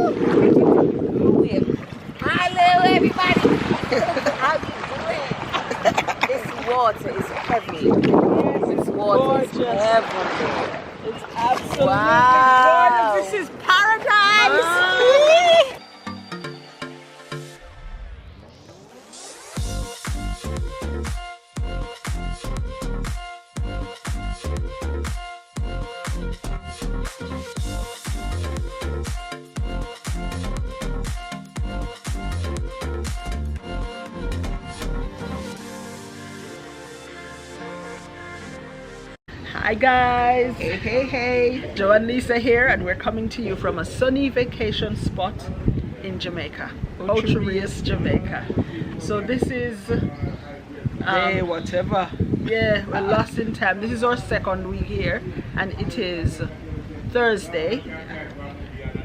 Hello, everybody. How you doing? This water is heavy. This water is heavy. It's absolutely Wow. gorgeous. This is paradise. Hi guys, hey, Joe and Lisa here, and we're coming to you from a sunny vacation spot in Jamaica, Outrageous, Jamaica. So this is whatever. yeah, we're lost in time. This is our second week here, and it is Thursday,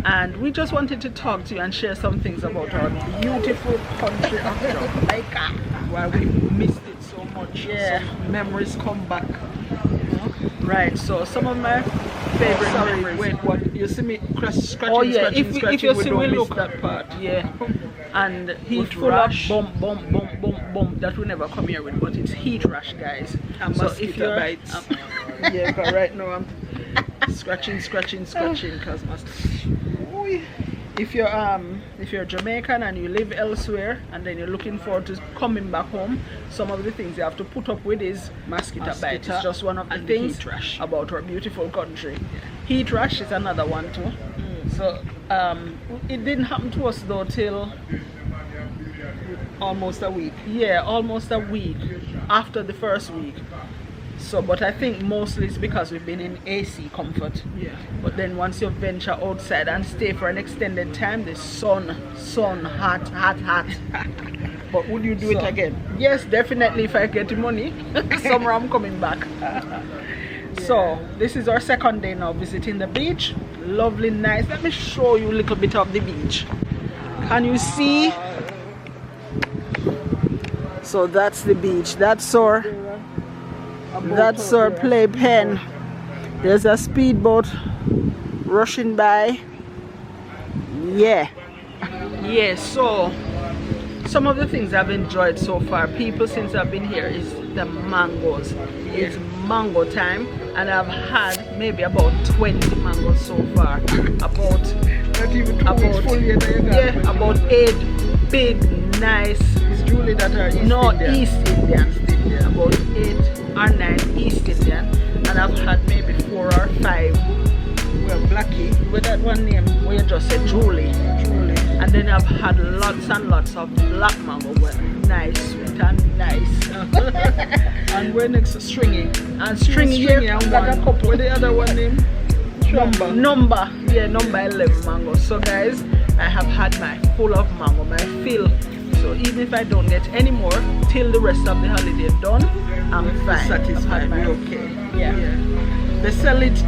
and we just wanted to talk to you and share some things about our beautiful country of Jamaica. Why we missed it so much. Yeah. Some memories come back. Right, so some of my favorite memories. Wait, what? You see me scratching, Oh yeah, scratching, if you see we we don't look miss that part. yeah, and heat With full rash. of bump that we never come here with, but it's heat rash, guys. And So mosquito bites. Yeah, but right now I'm scratching, cause if you're Jamaican and you live elsewhere and then you're looking forward to coming back home, some of the things you have to put up with is mosquito bites. It's just one of the things heat rash. about our beautiful country. Heat rash is another one too. So it didn't happen to us though till almost a week. yeah, almost a week after the first week. So, but I think mostly it's because we've been in AC comfort. Yeah. But then once you venture outside and stay for an extended time, the sun, hot. But would you do it again? Yes, definitely. If I get the money, summer I'm coming back. So this is our second day now visiting the beach. Lovely, nice. Let me show you a little bit of the beach. Can you see? So that's the beach. That's our playpen. There's a speedboat rushing by. Yeah. So some of the things I've enjoyed so far, people, since I've been here, is the mangoes. It's mango time, and I've had maybe about 20 mangoes so far. Not even 2 weeks full yet. About 8 big, nice. It's Julie that are East Indian. About 8 or 9 East Indian, and I've had maybe 4 or 5. Well, Blackie. With that one name, where you just said Julie. And then I've had lots and lots of black mango, well, nice, sweet and nice. And we're next stringy. And stringy and got a one. couple. What the other one name? Number 11 mango. So guys, I have had my full of mango, my fill. So even if I don't get any more till the rest of the holiday done, I'm fine. Satisfied. I've had We're my- okay. Yeah. They sell it,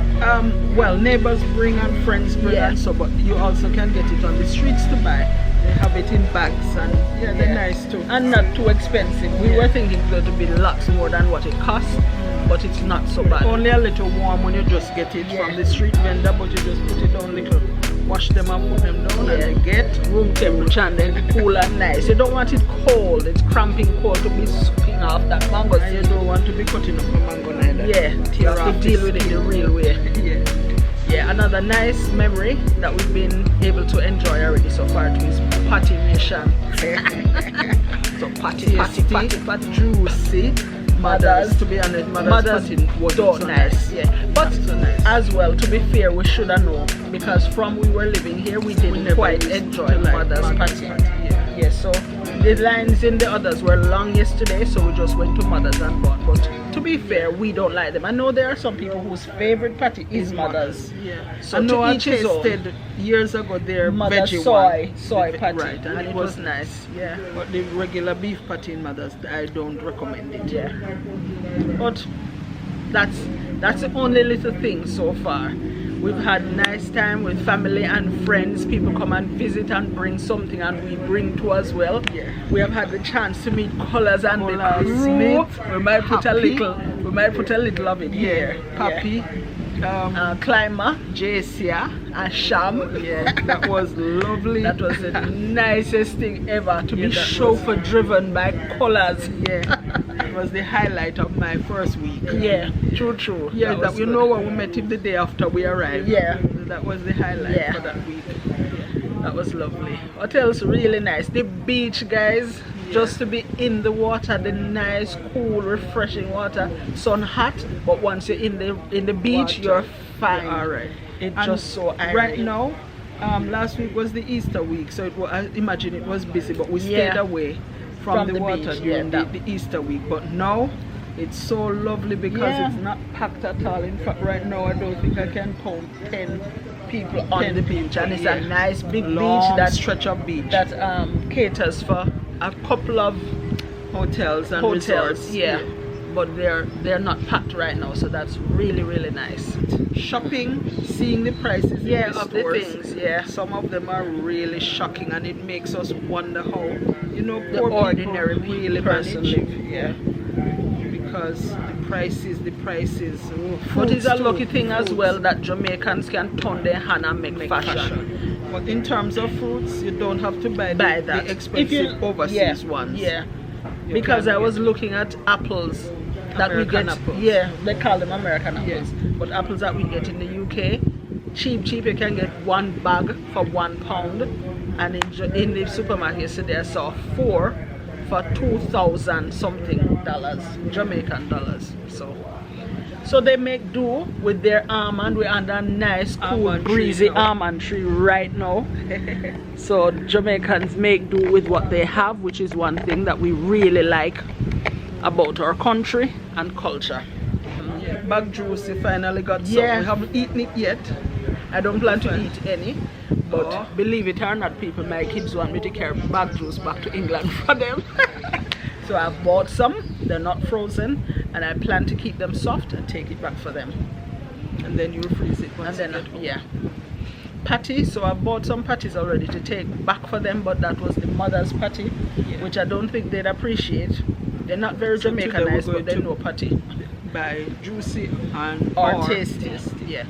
well, neighbors bring and friends bring Yeah. and so, but you also can get it on the streets to buy. They have it in bags and they're nice too. And not too expensive. We were thinking it would be lots more than what it costs, but it's not so bad. Only a little warm when you just get it from the street vendor, but you just put it down little. Wash them and put them down and they get room temperature and then cool and nice. You don't want it cold. It's cramping cold to be soaking off that mango. and you don't want to be cutting up the mango neither. Yeah, you have to deal with it the real way. Yeah, another nice memory that we've been able to enjoy already so far too is Patty Nation. So patty, juicy. Mothers, to be honest, mothers was so so nice. Yeah, but so nice. as well, to be fair, we should have known, because from we were living here, we didn't never quite used enjoy to like mother's mother's patty. patty, Yeah, so the lines in the others were long yesterday, so we just went to mother's and bought. But to be fair, we don't like them. I know there are some people whose favorite patty is mother's. Yeah. So I know to I each his own. tasted years ago their Mother's veggie soy one. patty, Right, and it was nice. Yeah. But the regular beef patty in mother's, I don't recommend it. Yeah, but that's the only little thing so far. We've had nice time with family and friends. People come and visit and bring something, and we bring to as well. Yeah. We have had the chance to meet Colors and the crew. We might put a little of it here. Pappy. climber, Jacia. and Sham. Yeah, that was lovely. That was the nicest thing ever, to be that chauffeur driven by colors. Yeah, it was the highlight of my first week. Yeah, true. Yeah, that was you good. know what, we met him the day after we arrived. Yeah. That was the highlight for that week. That was lovely. What else really nice? The beach, guys. Just to be in the water, the nice, cool, refreshing water. Sun hot, but once you're in the beach, you're fine. All right. It's And just so irie. right now, last week was the Easter week, so I imagine it was busy, but we stayed away from the water beach, during the Easter week. But now it's so lovely because it's not packed at all. In fact, right now I don't think I can count 10 people on the beach, and it's a nice big long beach that stretch of beach that caters for a couple of hotels and resorts. Yeah. But they're not packed right now, so that's really nice. Shopping, seeing the prices in the of stores, the things, some of them are really shocking, and it makes us wonder how the poor ordinary people really person manage. live. Yeah, because the prices. But it's a foods lucky too, thing as foods. well that Jamaicans can turn their hand and make fashion. But in terms of fruits, you don't have to buy that the expensive overseas ones. Yeah, You because can I was looking at apples that American we get. apples. Yeah, they call them American apples. Yes. But apples that we get in the UK, cheap. You can get one bag for £1, and in the supermarket yesterday I saw 4 for 2,000 something dollars, Jamaican dollars. So they make do with their almond. We're under a nice, cool, Almond breezy tree now. almond tree right now. So Jamaicans make do with what they have, which is one thing that we really like about our country and culture. Bag juice, you finally got some. Yeah. We haven't eaten it yet. I don't plan to eat any, but believe it or not, people, my kids want me to carry bag juice back to England for them. So I've bought some. They're not frozen, and I plan to keep them soft and take it back for them. And then you freeze it once And then, you get home. yeah. Patty, so I bought some patties already to take back for them, but that was the mother's patty, which I don't think they'd appreciate. They're not very So today Jamaicanized, we're but they going know patty. By juicy and Or tasty, yeah.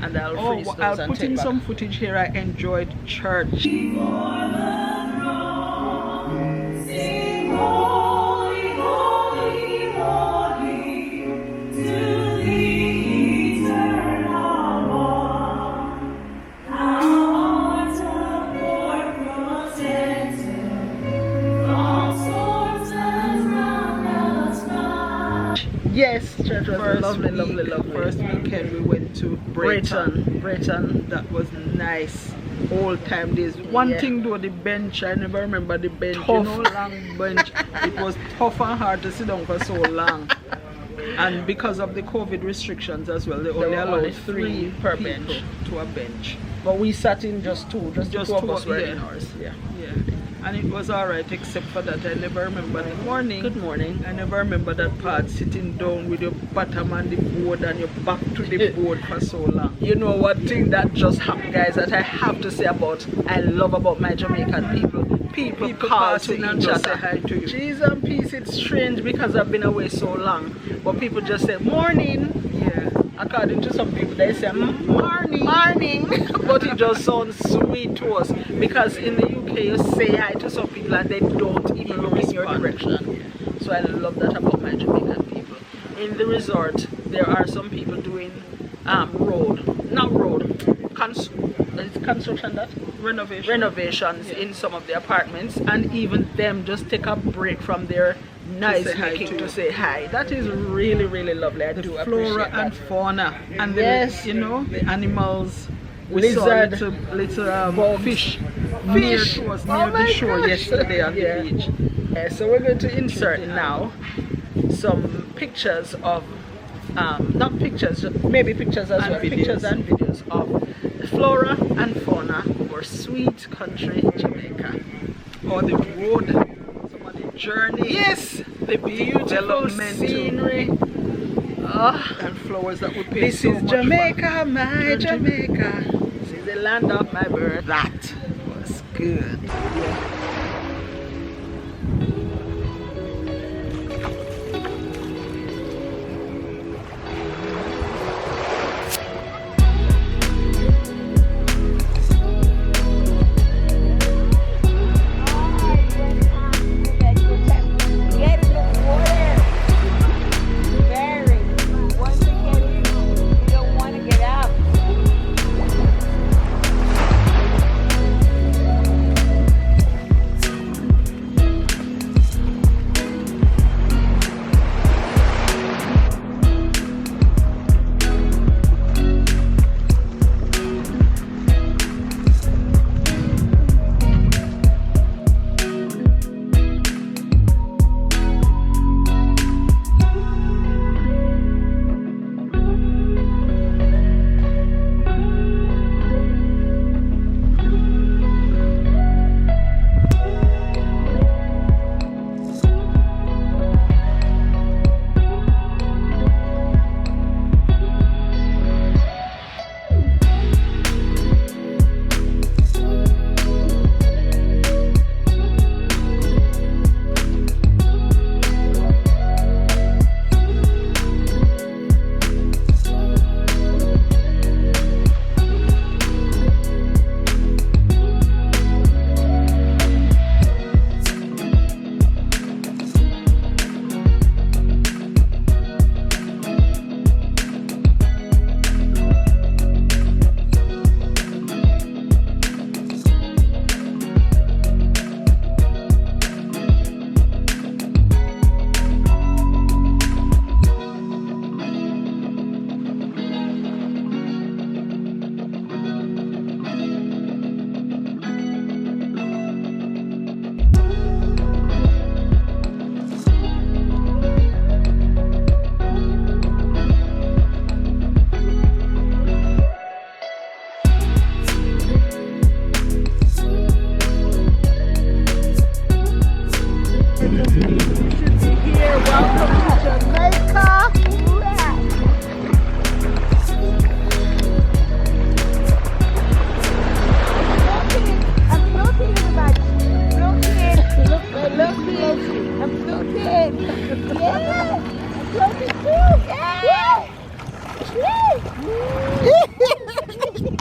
And I'll freeze those I'll and put take in back. some footage here. I enjoyed church. Yes, church was lovely. First weekend we went to Brighton. That was nice. Old time days. One Yeah. thing though, the bench, I never remember the bench. Tough. Long bench. It was tough and hard to sit down for so long. And because of the COVID restrictions as well, they only were allowed only 3 per people bench. to a bench. But we sat in just two of us were in ours. Yeah. And it was alright except for that I never remember the morning. Good morning. I never remember that part, sitting down with your bottom on the board and your back to the board for so long. You know what thing that just happened, guys, that I have to say I love about my Jamaican people. People call to passing and each just other. say hi to you. Cheese and peace. It's strange because I've been away so long. But people just say morning. Yeah. According to some people, they say morning. But it just sounds sweet to us because in the UK you say hi to some people and they don't even look in your direction. So I love that about my Jamaican people. In the resort, there are some people doing construction that? Renovations in some of the apartments, and even them just take a break from their nice making to say hi. That is really lovely. I do appreciate Flora that. and fauna. And Yes. the animals. We Lizard, saw little bugs, fish near the shore yesterday on the beach. So we're going to insert now some pictures of not pictures, maybe pictures as And well, videos. pictures and videos of the flora and fauna of our sweet country Jamaica. Or the road, some of the journey. Yes, The beautiful developmental scenery. and flowers that would pay This so is much Jamaica, my Jamaica. This is the land of my birth. That was good.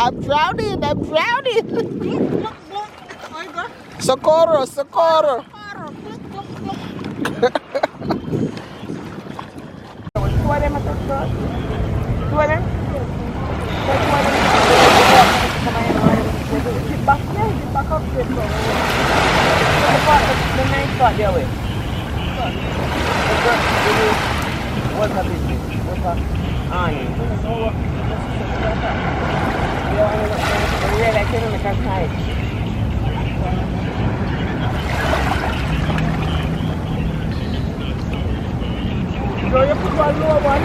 I'm drowning. I'm drowning. Socorro, socorro. What's up, business? What's up? Annie. Yeah, I can't make a kite. So you put one lower one.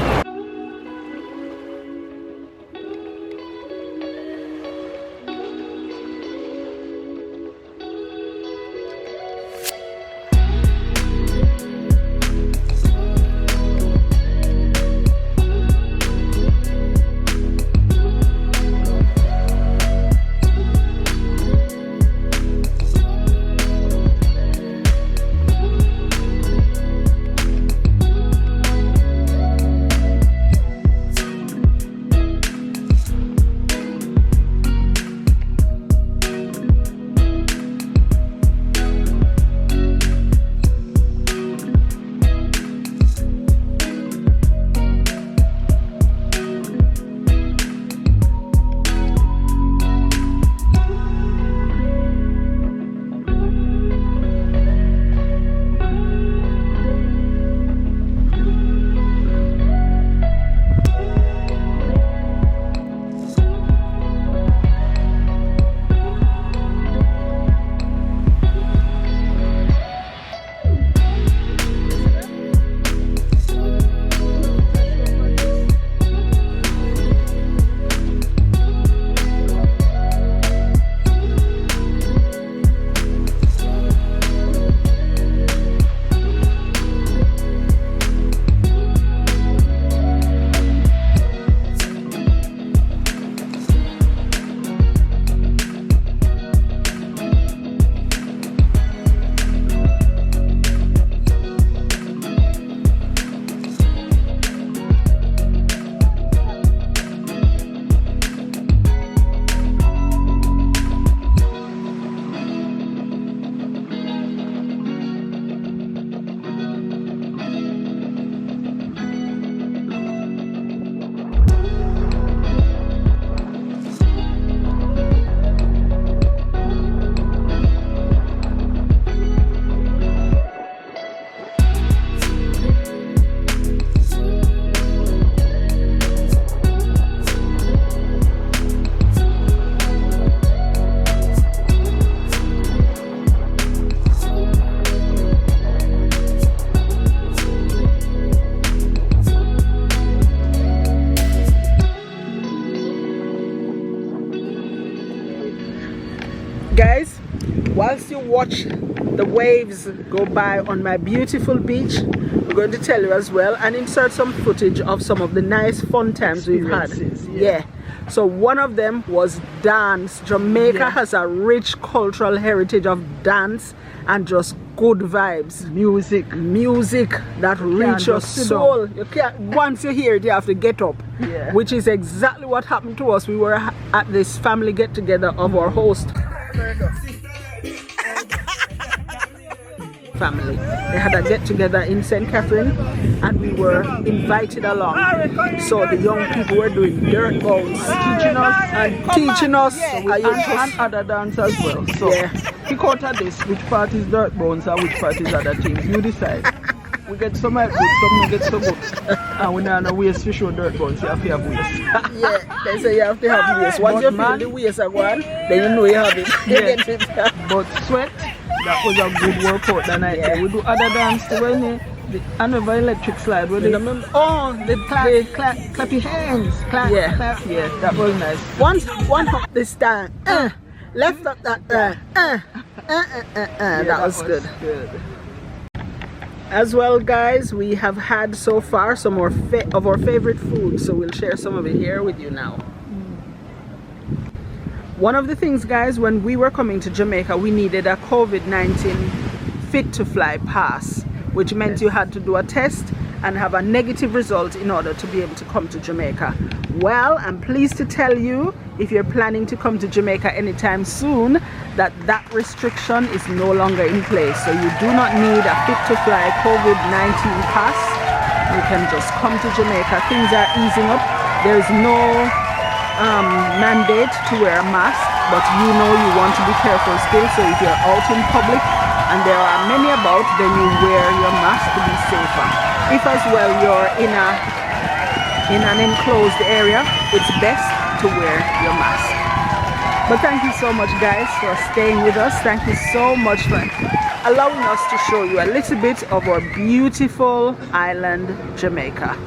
Guys, whilst you watch the waves go by on my beautiful beach, we're going to tell you as well and insert some footage of some of the nice fun times we've had. Yeah. So one of them was dance. Jamaica has a rich cultural heritage of dance and just good vibes. Music that reach your soul. You can't, once you hear it, you have to get up. Yeah. Which is exactly what happened to us. We were at this family get together of our host family. They had a get together in St. Catherine and we were invited along. So the young people were doing dirt bounce, teaching us and other dance as well. So pick out of this which part is dirt bounce and which part is other things. You decide. We get some good, some we get so good. And we don't know ways to show dirt bounce, you have to have ways. Yeah, they say you have to have ways. Once you feel the ways are gone, then you know you have it. But sweat, that was a good workout that night. We do other dance too, when another electric slide. Where clap your hands. Clap. Yeah, that was nice. One hop this time. Left up that that was good. As well, guys, we have had so far some more of our favorite food, so we'll share some of it here with you now. One of the things, guys, when we were coming to Jamaica, we needed a COVID-19 fit to fly pass, which meant you had to do a test and have a negative result in order to be able to come to Jamaica. Well, I'm pleased to tell you, if you're planning to come to Jamaica anytime soon, that restriction is no longer in place. So you do not need a fit to fly COVID-19 pass. You can just come to Jamaica. Things are easing up. There is no mandate to wear a mask, but you know you want to be careful still. So if you're out in public and there are many about, then you wear your mask to be safer. If as well you're in an enclosed area, it's best to wear your mask. But thank you so much, guys, for staying with us. Thank you so much for allowing us to show you a little bit of our beautiful island, Jamaica.